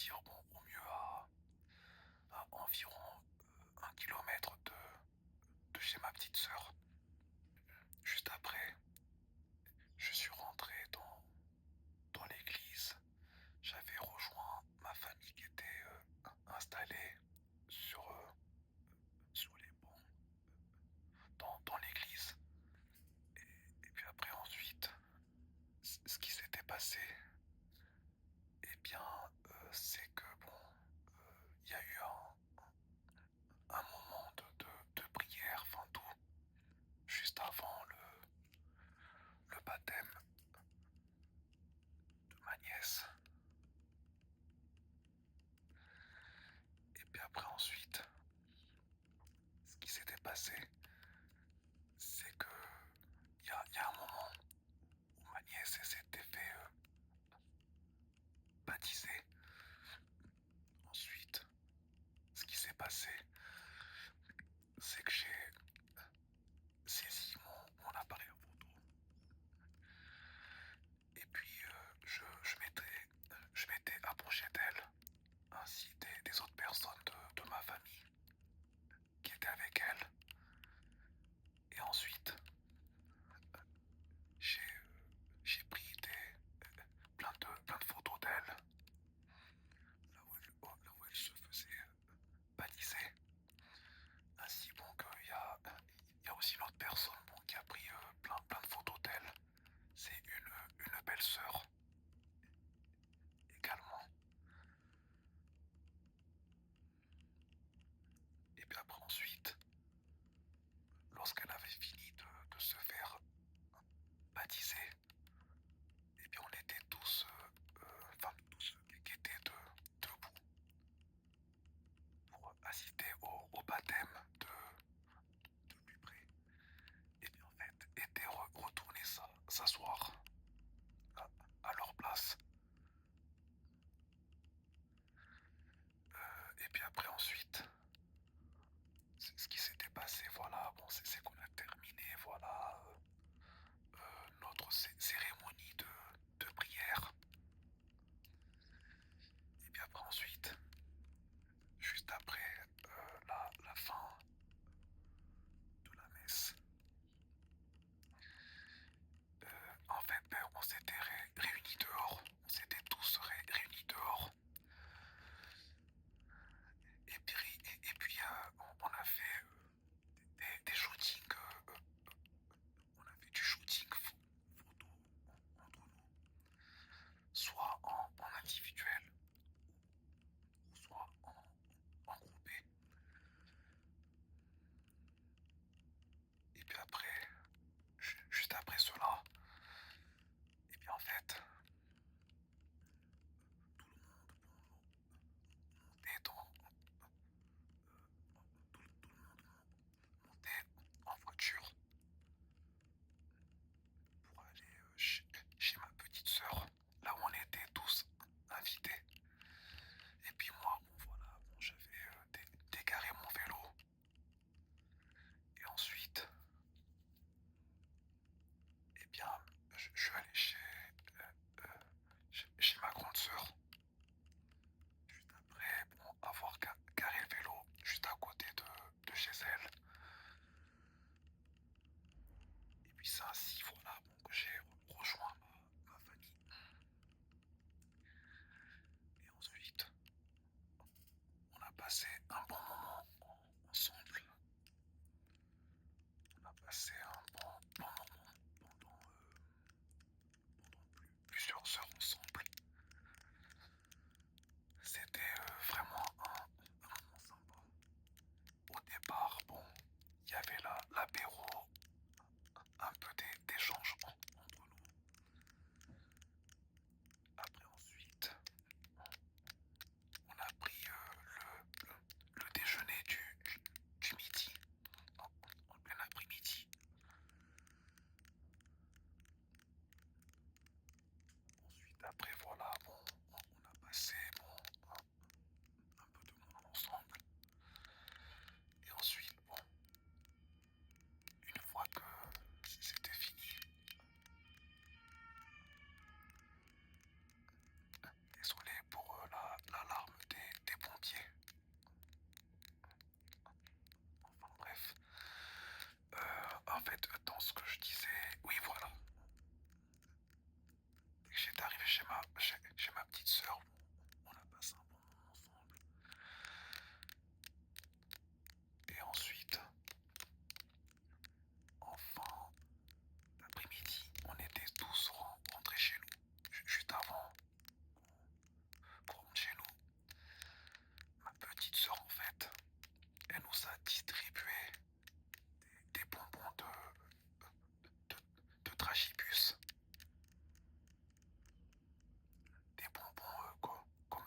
dire, bon, au mieux à environ 1 kilomètre de chez ma petite sœur. Juste après, je suis rentré dans l'église. J'avais rejoint ma famille qui était installée sur, sur les bancs dans l'église. Et puis après, ensuite, ce qui s'était passé, eh bien, c'est que bon, il y a eu un moment de prière, enfin tout, juste avant le baptême de ma nièce. Et puis après, ensuite, ce qui s'était passé, c'est que il y a un moment où ma nièce elle s'était fait baptiser. Ensuite, ce qui s'est passé, c'est que j'ai saisi mon appareil photo et puis je m'étais approché d'elle, ainsi des autres personnes de ma famille qui étaient avec elle. Et ensuite, j'ai j'ai pris plein de photos d'elle, là où elle se faisait baptiser. Ainsi, bon, qu'il y a aussi l'autre personne bon, qui a pris plein de photos d'elle. C'est une belle-sœur également. Et puis après, ensuite, lorsqu'elle avait fini de se faire baptiser, et bien on était tous, enfin tous qui étaient debout pour assister au baptême de plus près. Et bien en fait, étaient retournés s'asseoir à, à leur place. Et puis après ensuite, ce qui s'était passé, voilà, bon, c'est qu'on a terminé, voilà, notre cérémonie de prière. Et puis après ensuite, juste après la fin de la messe, en fait, ben, on s'était réunis dehors. On s'était tous réunis dehors.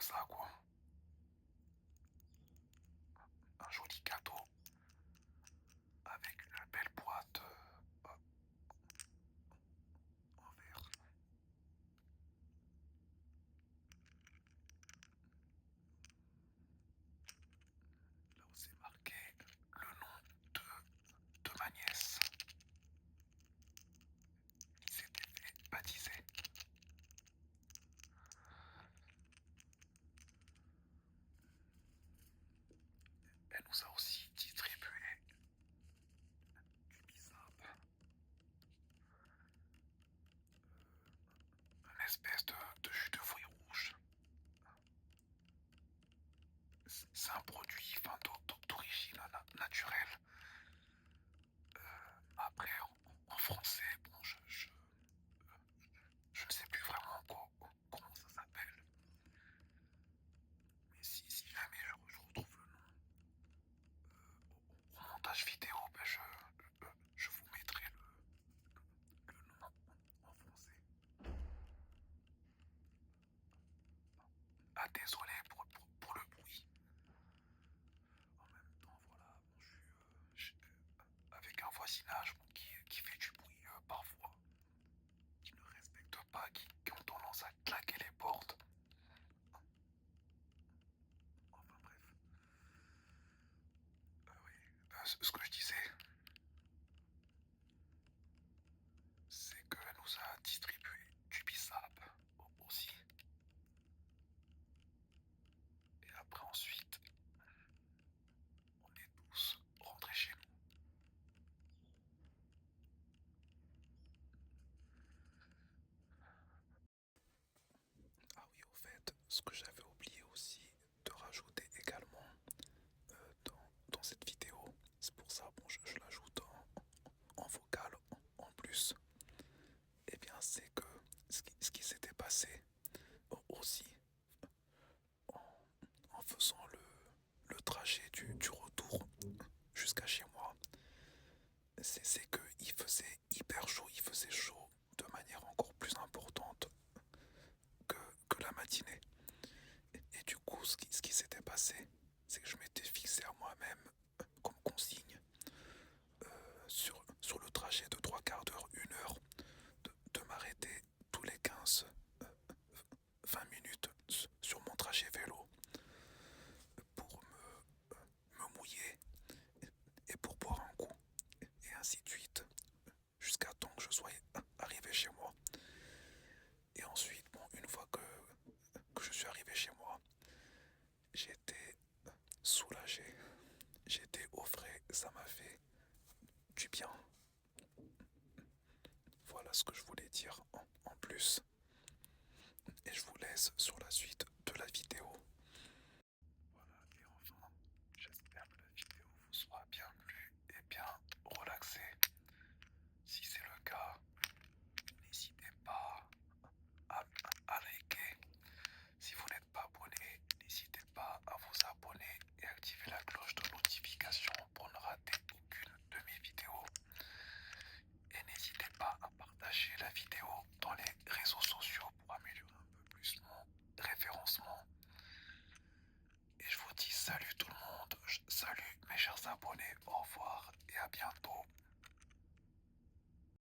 ça, quoi. Un joli cadeau avec une belle boîte en verre. Là où c'est marqué le nom de ma nièce qui s'était fait baptiser. Elle nous a aussi distribué du bissap, une espèce de jus de fruits rouges. C'est un produit enfin, d'origine naturelle. Après, en français, bon, je ne sais plus vraiment comment ça s'appelle. Mais si jamais je retrouve le nom au montage vidéo, ben je vous mettrai le nom en français. Ah, désolé pour le bruit. En même temps, voilà, bon, avec un voisinage bon, qui fait du bruit parfois, qui ne respecte pas, qui ont tendance à claquer les portes. Enfin bref. Oui, ce que je disais, c'est qu'elle nous a distribué du bissap aussi. Et après ensuite, on est tous rentrés chez nous. Ah oui, au fait, ce que j'avais oublié aussi de rajouter également dans cette vidéo, c'est pour ça, bon, je l'ajoute en vocal en plus, et bien c'est que ce qui s'était passé aussi en, en faisant le trajet du retour jusqu'à chez moi, c'est qu'il faisait hyper chaud, il faisait chaud de manière encore plus importante que, que la matinée. Et du coup, ce qui s'était passé, c'est que je m'étais fixé à moi-même comme consigne sur le trajet de 3/4 d'heure, 1 heure, de m'arrêter tous les 15-20 minutes sur mon trajet vélo pour me mouiller et pour boire un coup, et ainsi de suite, jusqu'à temps que je sois arrivé chez moi. Et ensuite, bon, une fois que je suis arrivé chez moi, j'étais soulagé, j'étais au frais, ça m'a fait du bien. Voilà ce que je voulais dire en plus. Et je vous laisse sur la suite de la vidéo.